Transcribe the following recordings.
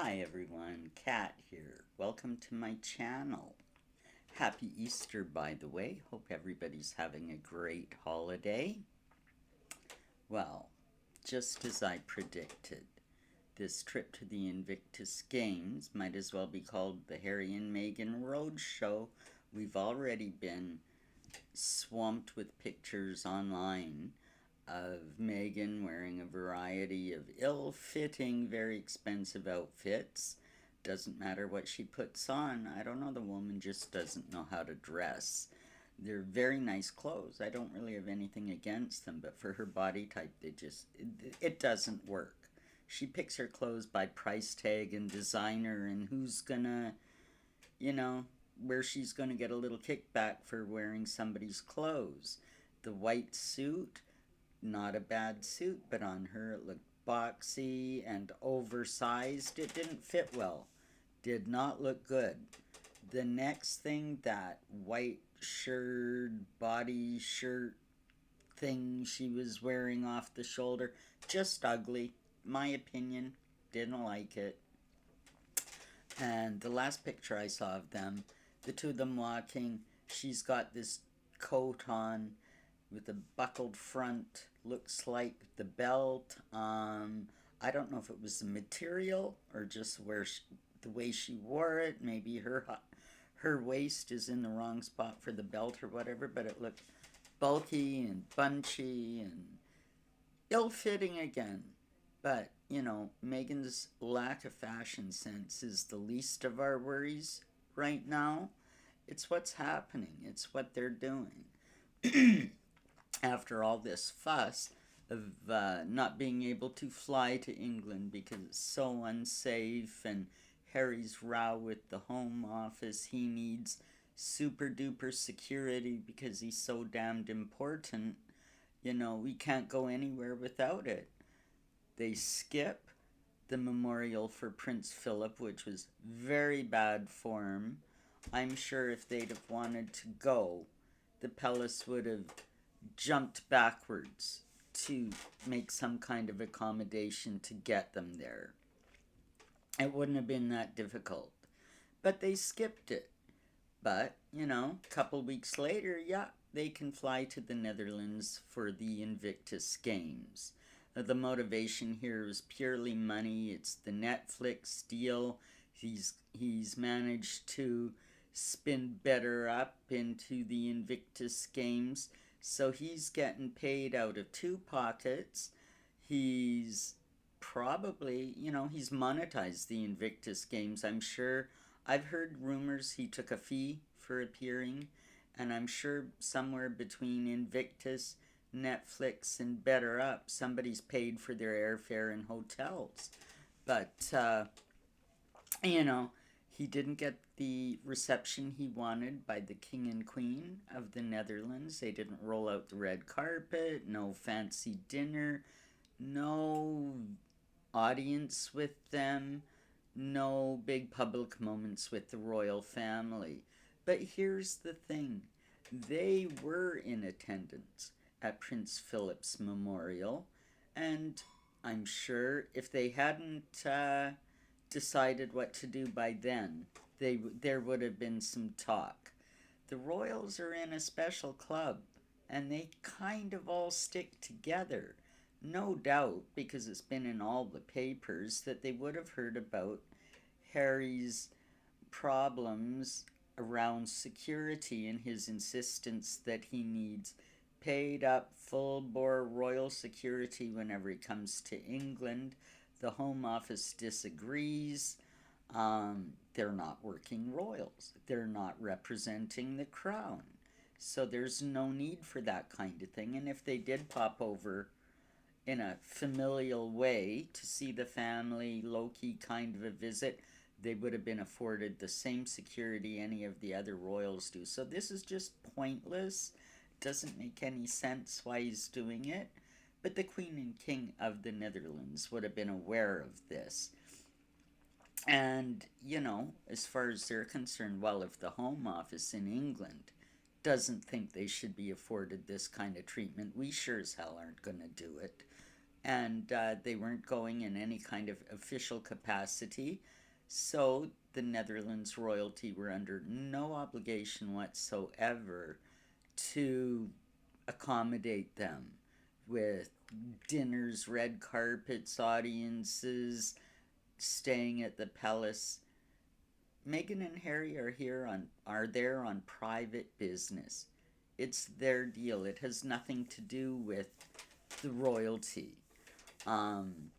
Hi everyone, Kat here. Welcome to my channel. Happy Easter, by the way. Hope everybody's having a great holiday. Well, just as I predicted, this trip to the Invictus Games might as well be called the Harry and Meghan Roadshow. We've already been swamped with pictures online of Meghan wearing a variety of ill-fitting, very expensive outfits. Doesn't matter what she puts on. I don't know, the woman just doesn't know how to dress. They're very nice clothes. I don't really have anything against them, but for her body type, it doesn't work. She picks her clothes by price tag and designer and who's gonna, you know, where she's gonna get a little kickback for wearing somebody's clothes. The white suit, not a bad suit, but on her it looked boxy and oversized. It didn't fit well. Did not look good. The next thing, that white shirt, body shirt thing she was wearing off the shoulder, just ugly. My opinion, didn't like it. And the last picture I saw of them, the two of them walking, she's got this coat on with a buckled front, looks like the belt. I don't know if it was the material or just the way she wore it. Maybe her waist is in the wrong spot for the belt or whatever, but it looked bulky and bunchy and ill-fitting again. But, Meghan's lack of fashion sense is the least of our worries right now. It's what's happening. It's what they're doing. After all this fuss of not being able to fly to England because it's so unsafe, and Harry's row with the Home Office, he needs super duper security because he's so damned important. We can't go anywhere without it. They skip the memorial for Prince Philip, which was very bad form. I'm sure if they'd have wanted to go, the Palace would have jumped backwards to make some kind of accommodation to get them there. It wouldn't have been that difficult. But they skipped it. But, a couple weeks later, yeah, they can fly to the Netherlands for the Invictus Games. The motivation here is purely money. It's the Netflix deal. He's managed to spin better up into the Invictus Games. So he's getting paid out of two pockets. He's probably, he's monetized the Invictus Games. I'm sure, I've heard rumors he took a fee for appearing, and I'm sure somewhere between Invictus, Netflix, and Better Up, somebody's paid for their airfare and hotels. But, he didn't get the reception he wanted by the King and Queen of the Netherlands. They didn't roll out the red carpet, no fancy dinner, no audience with them, no big public moments with the royal family. But here's the thing. They were in attendance at Prince Philip's memorial, and I'm sure if they hadn't decided what to do by then, there would have been some talk. The royals are in a special club, and they kind of all stick together. No doubt, because it's been in all the papers, that they would have heard about Harry's problems around security and his insistence that he needs paid up, full bore royal security whenever he comes to England. The Home Office disagrees. They're not working royals. They're not representing the crown. So there's no need for that kind of thing. And if they did pop over in a familial way to see the family, low-key kind of a visit, they would have been afforded the same security any of the other royals do. So this is just pointless. Doesn't make any sense why he's doing it. But the Queen and King of the Netherlands would have been aware of this. And, as far as they're concerned, well, if the Home Office in England doesn't think they should be afforded this kind of treatment, we sure as hell aren't going to do it. and they weren't going in any kind of official capacity. So the Netherlands royalty were under no obligation whatsoever to accommodate them with dinners, red carpets, audiences, staying at the palace. Meghan and Harry are there on private business. It's their deal. It has nothing to do with the royalty. Um,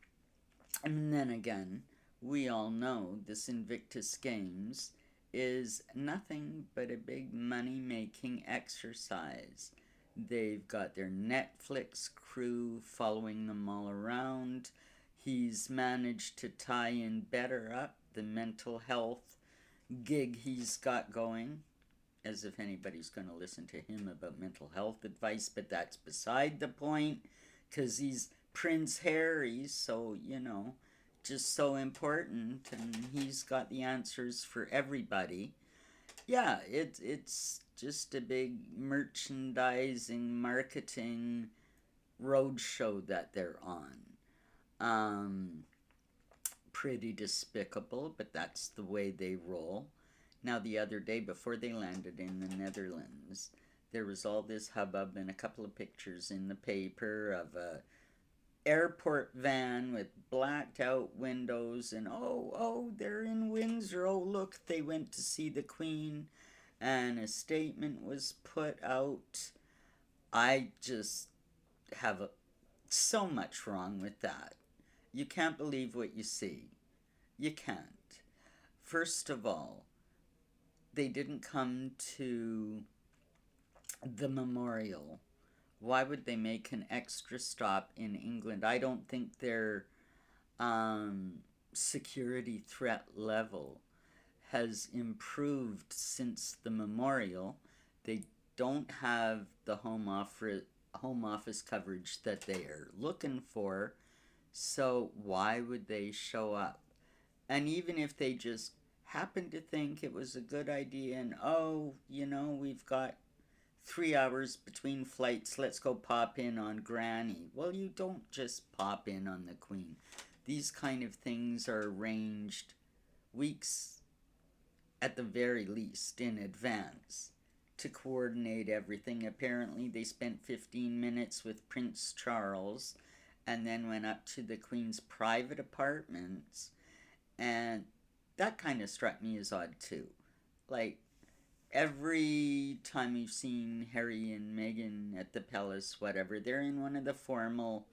and then again, we all know this Invictus Games is nothing but a big money making exercise. They've got their Netflix crew following them all around. He's managed to tie in better up the mental health gig he's got going, as if anybody's going to listen to him about mental health advice, but that's beside the point, because he's Prince Harry, so, just so important, and he's got the answers for everybody. Yeah, it's just a big merchandising, marketing roadshow that they're on. Um, Pretty despicable, but that's the way they roll. Now, the other day, before they landed in the Netherlands, there was all this hubbub and a couple of pictures in the paper of a airport van with blacked out windows, and they're in Windsor. Oh, look, they went to see the Queen, and a statement was put out. I just have so much wrong with that. You can't believe what you see. You can't. First of all, they didn't come to the memorial. Why would they make an extra stop in England? I don't think their security threat level has improved since the memorial. They don't have the home office coverage that they are looking for. So why would they show up? And even if they just happened to think it was a good idea and, we've got 3 hours between flights, let's go pop in on Granny. Well, you don't just pop in on the Queen. These kind of things are arranged weeks at the very least in advance to coordinate everything. Apparently, they spent 15 minutes with Prince Charles and then went up to the Queen's private apartments, and that kind of struck me as odd too. Like, every time you've seen Harry and Meghan at the palace, whatever, they're in one of the formal,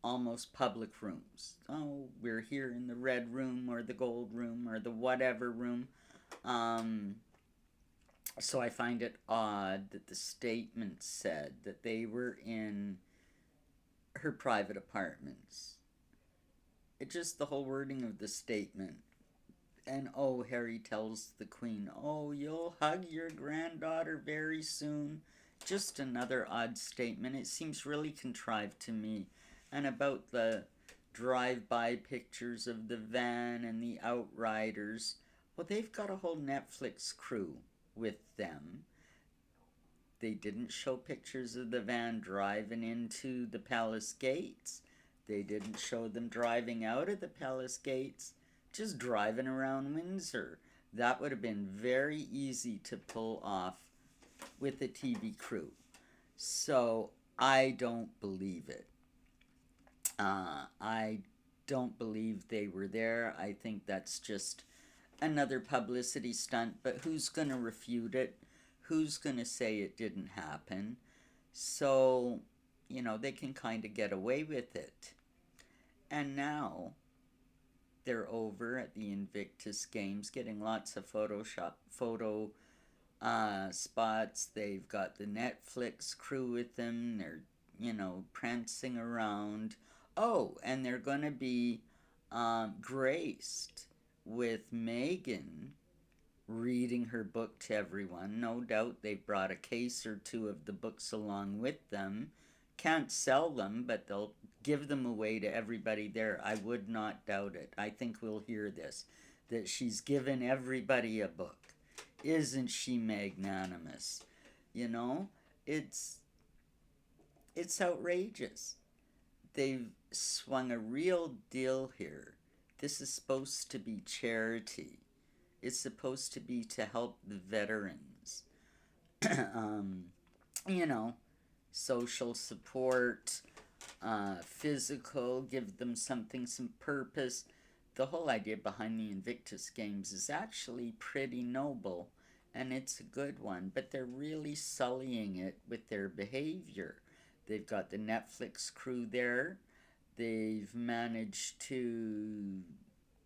almost public rooms. Oh, we're here in the red room or the gold room or the whatever room. So I find it odd that the statement said that they were in her private apartments. It just, the whole wording of the statement. And Harry tells the Queen, you'll hug your granddaughter very soon. Just another odd statement. It seems really contrived to me. And about the drive-by pictures of the van and the outriders, well, they've got a whole Netflix crew with them. They didn't show pictures of the van driving into the palace gates. They didn't show them driving out of the palace gates, just driving around Windsor. That would have been very easy to pull off with a TV crew. So I don't believe it. I don't believe they were there. I think that's just another publicity stunt, but who's going to refute it? Who's going to say it didn't happen? So, they can kind of get away with it. And now they're over at the Invictus Games getting lots of photo spots. They've got the Netflix crew with them. They're, prancing around. Oh, and they're going to be graced with Meghan reading her book to everyone. No doubt they've brought a case or two of the books along with them. Can't sell them, but they'll give them away to everybody there. I would not doubt it. I think we'll hear this, that she's given everybody a book. Isn't she magnanimous? It's outrageous. they've swung a real deal here. This is supposed to be charity. It's supposed to be to help the veterans. um, you know, social support, physical, give them something, some purpose. The whole idea behind the Invictus Games is actually pretty noble, and it's a good one, but they're really sullying it with their behavior. They've got the Netflix crew there. They've managed to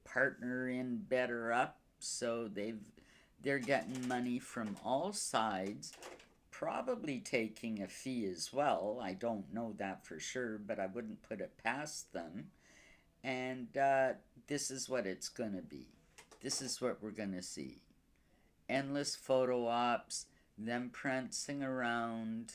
partner in better up, so they're getting money from all sides, probably taking a fee as well. I don't know that for sure, but I wouldn't put it past them. And this is what it's going to be. This is what we're going to see. Endless photo ops, them prancing around.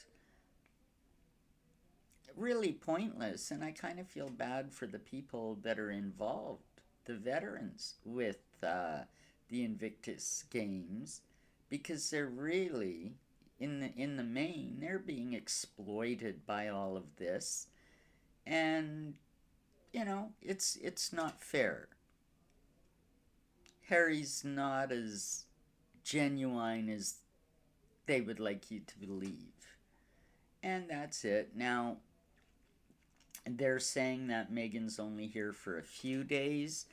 Really pointless, and I kind of feel bad for the people that are involved, the veterans, with the Invictus Games, because they're really, in the main, they're being exploited by all of this, and it's not fair. Harry's not as genuine as they would like you to believe, and that's it. Now, they're saying that Meghan's only here for a few days.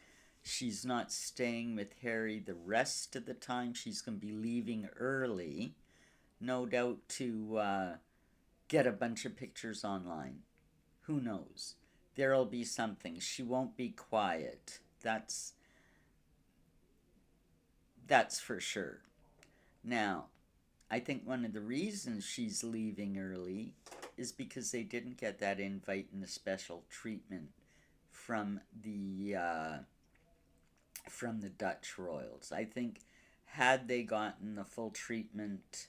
She's not staying with Harry the rest of the time. She's going to be leaving early, no doubt to get a bunch of pictures online. Who knows? There'll be something. She won't be quiet. That's for sure. Now, I think one of the reasons she's leaving early is because they didn't get that invite and the special treatment from the Dutch royals. I think had they gotten the full treatment,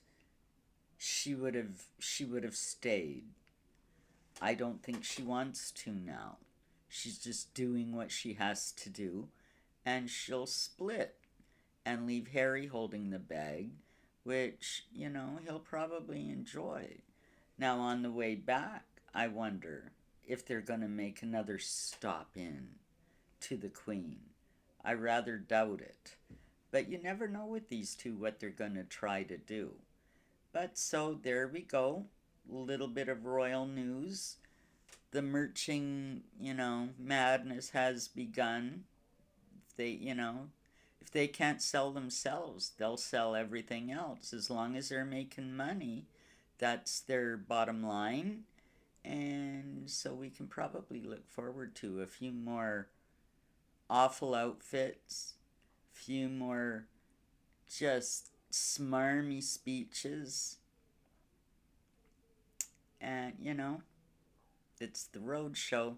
she would have stayed. I don't think she wants to now. She's just doing what she has to do, and she'll split and leave Harry holding the bag, which, he'll probably enjoy. Now, on the way back, I wonder if they're going to make another stop in to the Queen. I rather doubt it. But you never know with these two what they're going to try to do. But so there we go. A little bit of royal news. The merching, madness has begun. If they can't sell themselves, they'll sell everything else. As long as they're making money, that's their bottom line. And so we can probably look forward to a few more awful outfits, a few more just smarmy speeches. And, it's the road show.